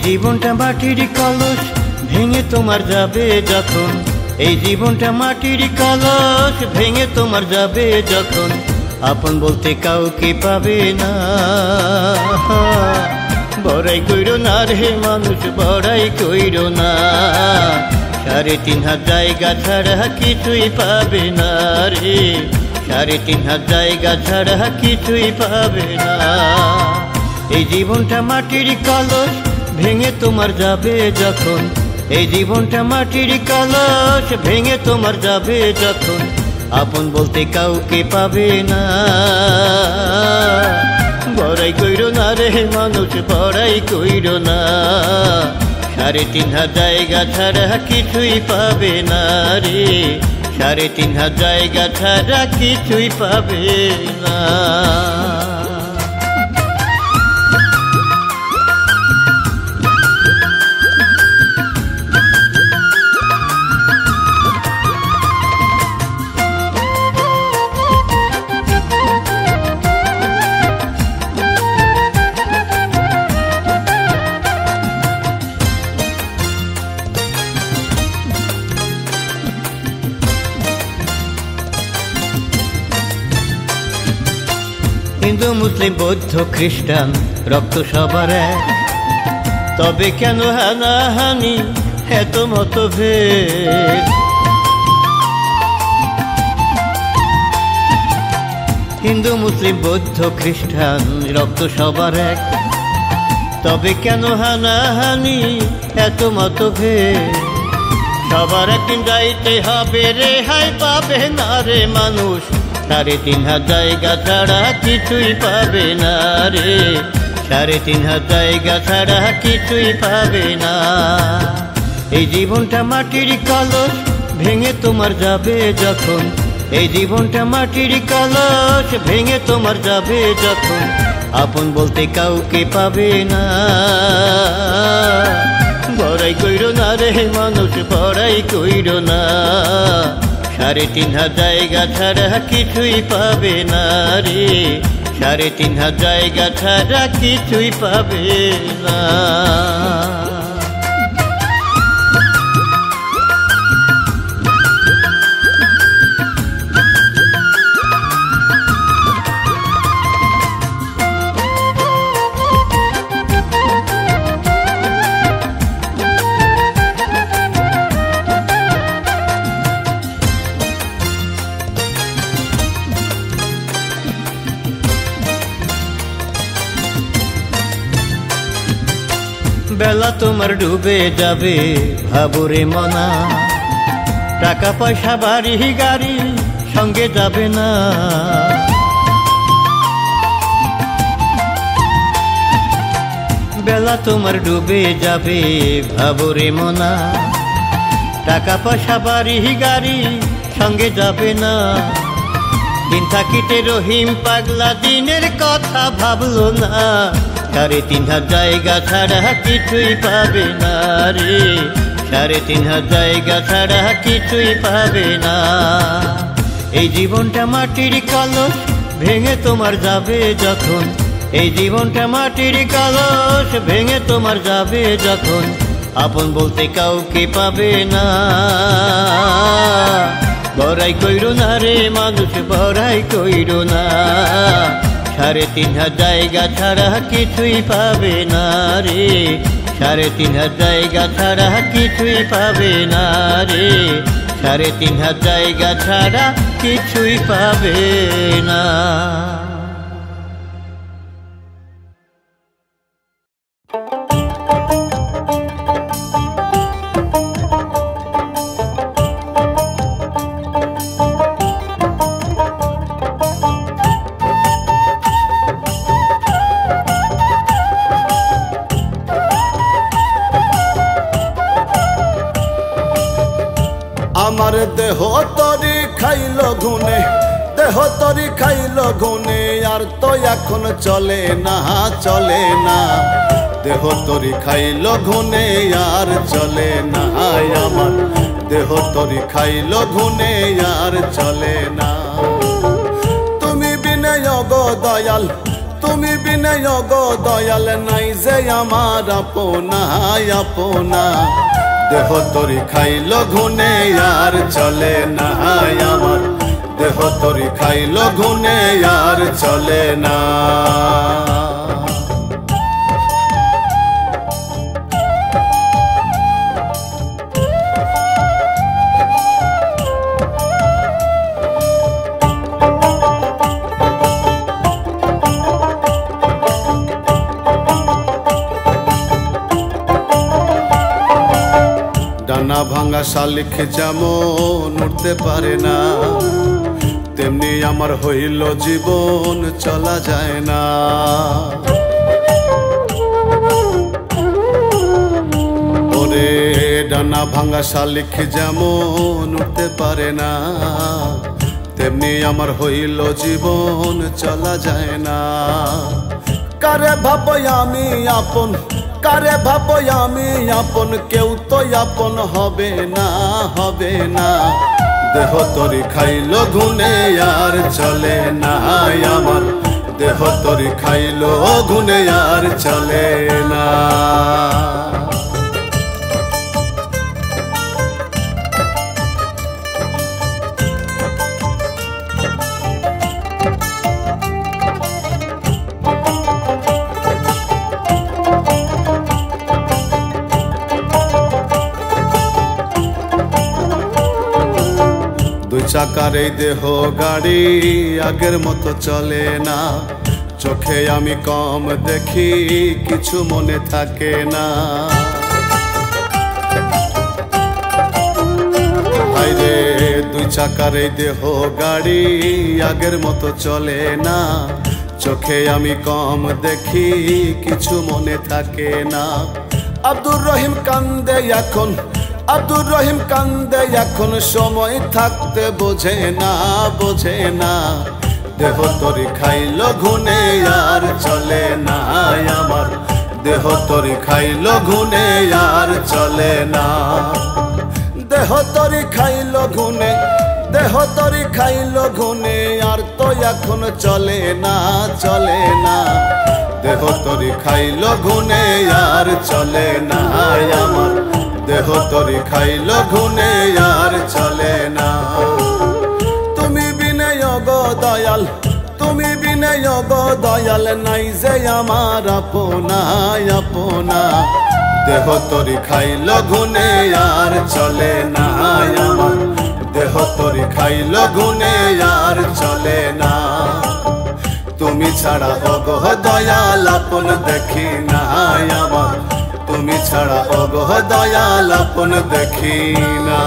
জীবনটা মাটির কলস ভেঙে তোমার যাবে যখন, এই জীবনটা মাটির কলস ভেঙে তোমার যাবে যখন, আপন বলতে কাউকে পাবে না। বড়াই কইরো না রে মানুষ, বড়াই কইরো না, 3.5 জায়গা ছাড়া কিছুই পাবে না রে, 3.5 জায়গা ছাড়া কিছুই পাবে না। এই জীবনটা মাটির কলস ভেঙে তোমার যাবে যখন, এই জীবনটা মাটির কলস ভেঙে তোমার যাবে যখন, আপন বলতে কাউকে পাবে না। বড়াই কইরো না রে মানুষ, বড়াই কইরো না, 3.5 জায়গা ছাড়া কিছুই পাবে না রে, 3.5 জায়গা ছাড়া কিছুই পাবে না। হিন্দু মুসলিম বৌদ্ধ খ্রিস্টান রক্ত সবার এক, তবে কেন হানাহানি এত মতভেদ? হিন্দু মুসলিম বৌদ্ধ খ্রিস্টান রক্ত সবার এক, তবে কেন হানাহানি এত মতভেদ? সবার একদিন যাইতে হবে, রেহাই পাবে না রে মানুষ, 3.5 জায়গা ছাড়া কিছুই পাবে না রে, 3.5 জায়গা ছাড়া কিছুই পাবে না। এই জীবনটা মাটির কলস ভেঙে তোমার যাবে যখন, এই জীবনটা মাটির কলস ভেঙে তোমার যাবে যখন, আপন বলতে কাউকে পাবে না। বড়াই কইরো না রে মানুষ, বড়াই কইরো না, 3.5 জায়গা ছাড়া কিছুই পাবে না রে, 3.5 জায়গা ছাড়া কিছুই পাবে না। বেলা তোমার ডুবে যাবে ভাবরে মনা, টাকা পয়সা বাড়ি গাড়ি সঙ্গে যাবে না। বেলা তোমার ডুবে যাবে ভাবরে মনা, টাকা পয়সা বাড়ি গাড়ি সঙ্গে যাবে না। দিন থাকিতে রহিম পাগলা দিনের কথা ভাবলো না, 3.5 জায়গা ছাড়া কিছুই পাবে না রে, 3.5 জায়গা ছাড়া কিছুই পাবে না। এই জীবনটা মাটির কলস ভেঙে তোমার যাবে যখন, এই জীবনটা মাটির কলস ভেঙে তোমার যাবে যখন, আপন বলতে কাউকে পাবে না। বড়াই কইরো না রে মানুষ, বড়াই কইরো না, 3.5 জায়গা ছাড়া কিছুই পাবে না রে, 3.5 জায়গা ছাড়া কিছুই পাবে না রে, 3.5 জায়গা ছাড়া কিছুই পাবে না। আমার দেহ তরি খাইল গুনে, দেহ তরি খাইল গুনে, আর তো এখন চলে না, চলে না। দেহ তরি খাইল গুনে আর চলে না, আমার দেহ তরি খাইল গুনে আর চলে না। তুমি বিনে গো দয়াল, তুমি তুমি বিনে গো দয়াল নাই যে আমার আপনা আপনা দেহ তরি খাইল ঘুনে আর চলে না আমার দেহ তরি খাইল ঘুনে আর চলে না ডানা ভাঙা শালিক যেমন উঠতে পারে না তেমনি আমার হইল জীবন চলা যায় না ওরে ডানা ভাঙা শালিক যেমন উঠতে পারে না তেমনি আমার হইল জীবন চলা যায় না কারে ভাবো আমি আপন কারে ভাবো আমি আপন কেউ তো আপন হবে না দেহ তরি খাইল ঘুনে আর চলে না আমার দেহ তরি খাইল ঘুনে আর চলে না চাকার এই দেহ গাড়ি আগের মতো চলে না চোখে আমি কম দেখি কিছু মনে থাকে না হায়রে দুই চাকার এই দেহ গাড়ি আগের মতো চলে না চোখে আমি কম দেখি কিছু মনে থাকে না আব্দুর রহিম কান্দে এখন আব্দুর রহিম কান্দে এখন সময় থাকতে বোঝে না দেহ তরি খাইল ঘুনে আর চলে না আমার দেহ তরি খাইল ঘুনে আর চলে না দেহ তরি খাইল ঘুনে দেহ তরি খাইল ঘুনে আর তো এখন চলে না দেহ তরি খাইল ঘুনে আর চলে না আমার দেহ তরি খাইল ঘুনে আর চলে না তুমি বিনে গো দয়াল তুমি বিনে গো দয়াল নাই যে আমার আপনা আপনা দেহ তরি খাইল ঘুনে আর চলে না আমার দেহ তরি খাইল ঘুনে আর চলে না তুমি ছাড়া গো দয়াল আপন দেখি না আমার তুমি ছাড়া গো দয়াল আপন দেখি না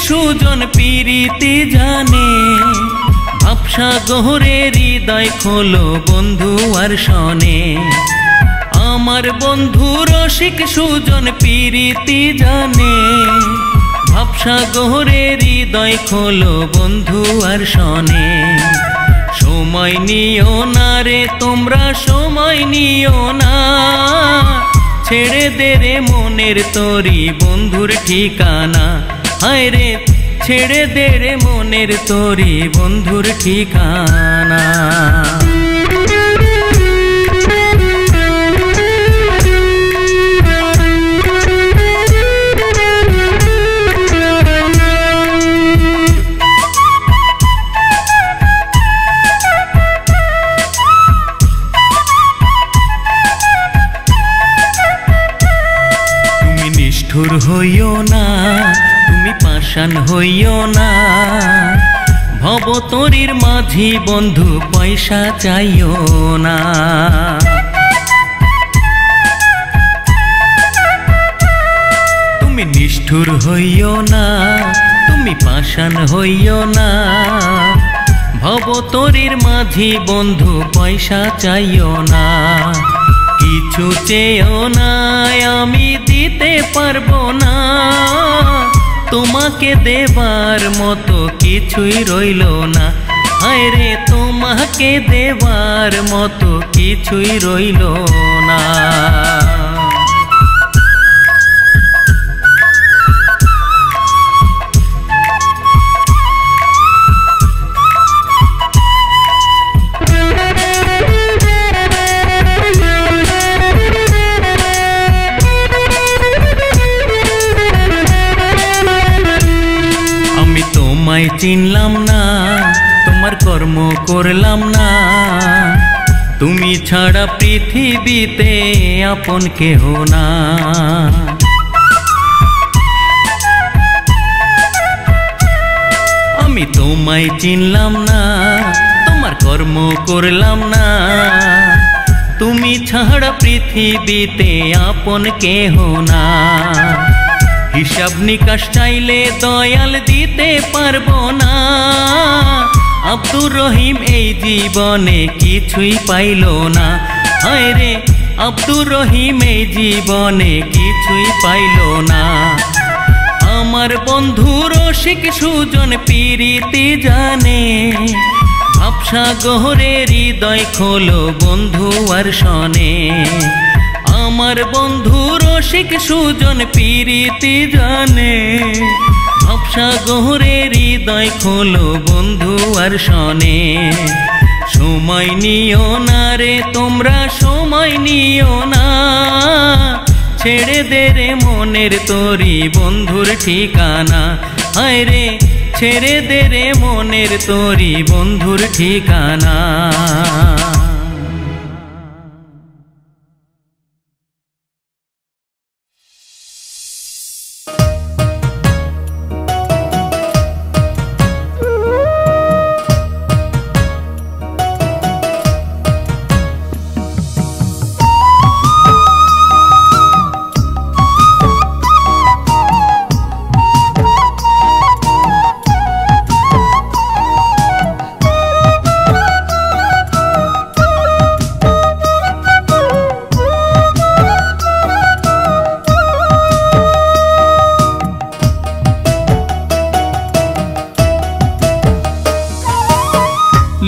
সুজন প্রীতি জানে ভাবসা গহরে হৃদয় খোলো বন্ধু আর শোনে আমার বন্ধু রসিক সুজন প্রীতি জানে ভাবসা গহরে হৃদয় খোলো বন্ধু আর শোনে সময় নিও না রে তোমরা সময় নিও না ছেড়ে দে রে মনের তরি বন্ধুর ঠিকানা হায় রে ছেড়ে দে রে মনের তরি বন্ধুর ঠিকানা তুমি নিষ্ঠুর হইও না তুমি পাষাণ হইও না ভবতরীর মাঝি বন্ধু পয়সা চাইও না তুমি নিষ্ঠুর হইও না তুমি পাষাণ হইও না ভবতরীর মাঝি বন্ধু পয়সা চাইও না, কিছু চেয়েও না, আমি দিতে পারবো না। তোমাকে দেবার মতো কিছুই রইল না, হায় রে তোমাকে দেবার মতো কিছুই রইল না। তোমায় চিনলাম না, তোমার কর্ম করলাম না, তুমি ছাড়া পৃথিবীতে আপন কেহ না। আমি তোমায় চিনলাম না, তোমার কর্ম করলাম না, তুমি ছাড়া পৃথিবীতে আপন কেহ না। হিসাব নিকাশ চাইলে দয়াল দিতে পারবো না, আব্দুর রহিম এই জীবনে কিছুই পাইল না, হায় রে আব্দুর রহিম এই জীবনে কিছুই পাইল না। আমার বন্ধু রসিক সুজন পিরিতি জানে, ভাবসা গহরে হৃদয় খোলো বন্ধু আর শোনে। আমার বন্ধু রসিক সুজন পিরিতি জানে, ভাবসা গহরে হৃদয় খোলো বন্ধু আর শোনে। সময় নিও না রে তোমরা, সময় নিও না, ছেড়ে দে রে মনের তরি বন্ধুর ঠিকানা, হায় রে ছেড়ে দে রে মনের তরি বন্ধুর ঠিকানা।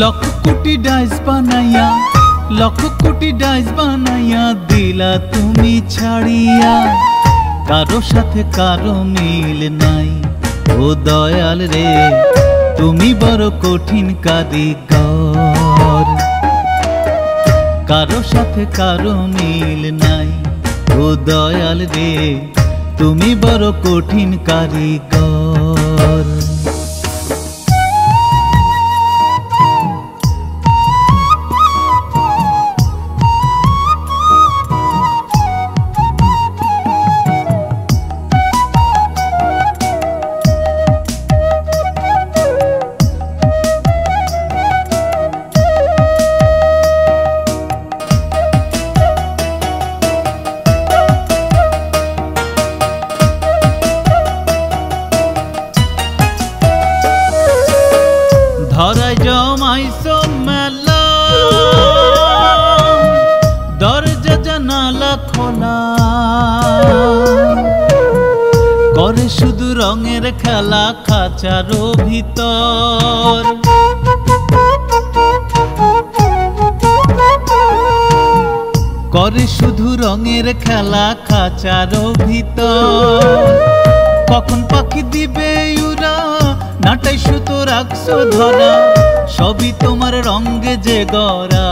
লক্ষ কোটি ডাইস বানাইয়া, লক্ষ কোটি ডাইস বানাইয়া দিলা তুমি ছাড়িয়া, কারো সাথে কারো মিল নাই। ও দয়াল রে তুমি বড় কঠিন কারিগর, কারো সাথে কারো মিল নাই। ও দয়াল রে তুমি বড় কঠিন কারিগর। ধরাই জমাইছো মেলা, দরজা জানালা খোলা, করে শুধু রঙের খেলা খাঁচারও ভিতর। করে শুধু রঙের খেলা খাঁচারও ভিতর। কখন পাখি দিবে উড়া, নাটাই সুতো রাখছো ধরা, সবই তোমার রঙে যে গড়া।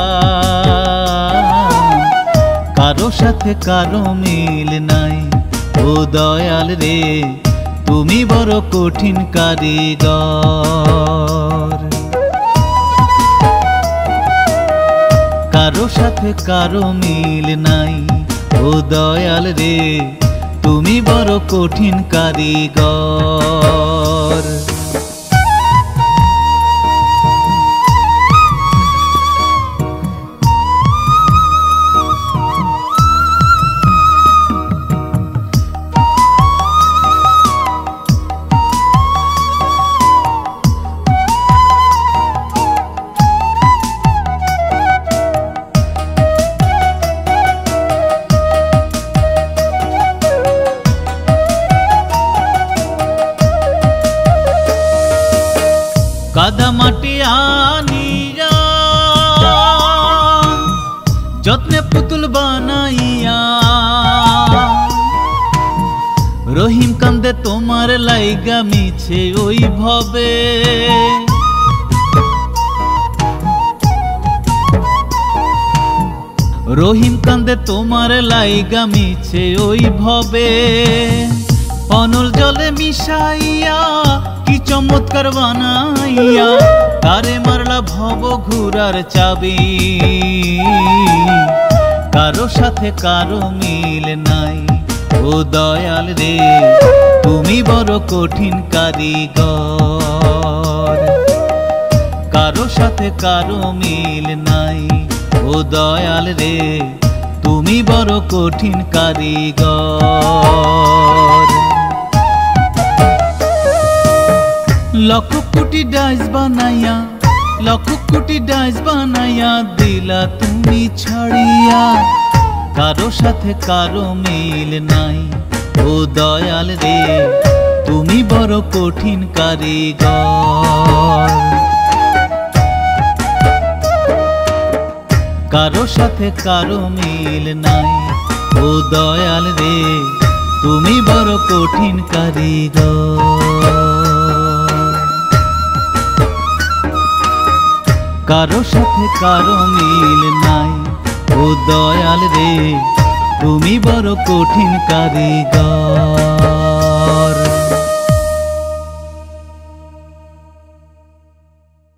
কারো সাথে কারো মিল নাই। ও দয়াল রে তুমি বড় কঠিন কারিগর। কারো সাথে কারো মিল নাই। ও দয়াল রে তুমি বড় কঠিন কারিগর। কান্দে তোমার লাইগা মিছে ওই ভবে, রহিম কান্দে তোমার লাইগা মিছে ওই ভবে। অনল জলে মিশাইয়া কি চমৎকার বানাইয়া তারে মারলা ভব ঘুরার চাবি। কারো সাথে কারো মিল নাই, ও দয়াল রে তুমি বড় কঠিন কারিগর। কারো সাথে কারো মিল নাই, ও দয়াল রে তুমি বড় কঠিন কারিগর। লক্ষ কোটি ডাইস বানাইয়া, লক্ষ কোটি ডাইস বানাইয়া দিলা তুমি ছাড়িয়া। কারো সাথে কারো মিল নাই, ও দয়াল রে তুমি বড় কঠিন কারিগর। কারো সাথে কারো মিল নাই, ও দয়াল রে তুমি বড় কঠিন কারিগর। কারো সাথে কারো মিল নাই, ও দয়াল রে তুমি বড় কঠিন কারিগর।